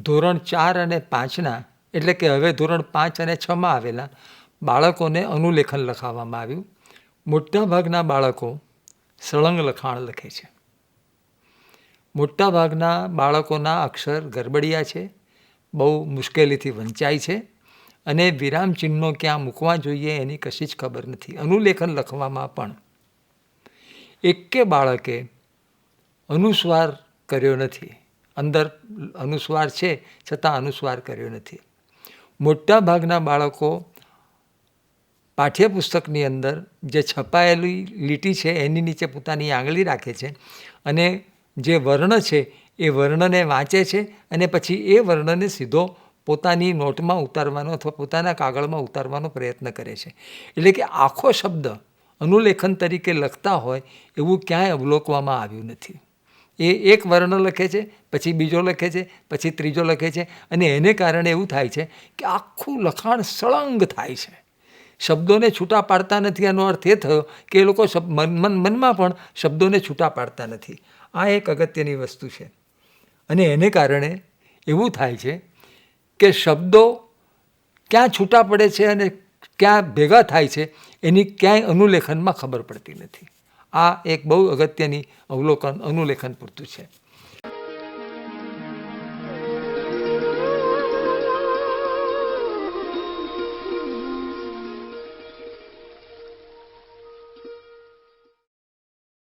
ધોરણ 4 અને 5ના એટલે કે હવે ધોરણ 5 અને 6માં આવેલા બાળકોને અનુલેખન લખાવવામાં આવ્યું. મોટાભાગના બાળકો સળંગ લખાણ લખે છે. મોટાભાગના બાળકોના અક્ષર ગરબડિયા છે, બહુ મુશ્કેલીથી વંચાય છે અને વિરામચિહ્નો ક્યાં મૂકવા જોઈએ એની કશી જ ખબર નથી. અનુલેખન લખવામાં પણ એકે બાળકે અનુસ્વાર કર્યો નથી. અંદર અનુસ્વાર છે છતાં અનુસ્વાર કર્યો નથી. મોટાભાગના બાળકો પાઠ્યપુસ્તકની અંદર જે છપાયેલી લીટી છે એની નીચે પોતાની આંગળી રાખે છે અને જે વર્ણ છે એ વર્ણને વાંચે છે અને પછી એ વર્ણને સીધો પોતાની નોટમાં ઉતારવાનો અથવા પોતાના કાગળમાં ઉતારવાનો પ્રયત્ન કરે છે. એટલે કે આખો શબ્દ અનુલેખન તરીકે લખતા હોય એવું ક્યાંય અવલોકવામાં આવ્યું નથી. એ એક વર્ણ લખે છે, પછી બીજો લખે છે, પછી ત્રીજો લખે છે અને એને કારણે એવું થાય છે કે આખું લખાણ સળંગ થાય છે. શબ્દોને છૂટા પાડતા નથી. આનો અર્થ એ થયો કે એ લોકો મનમાં પણ શબ્દોને છૂટા પાડતા નથી. આ એક અગત્યની વસ્તુ છે અને એને કારણે એવું થાય છે કે શબ્દો ક્યાં છૂટા પડે છે અને ક્યાં ભેગા થાય છે એની ક્યાંય અનુલેખનમાં ખબર પડતી નથી. આ એક બહુ અગત્યની અનુલેખન પૂરતું છે.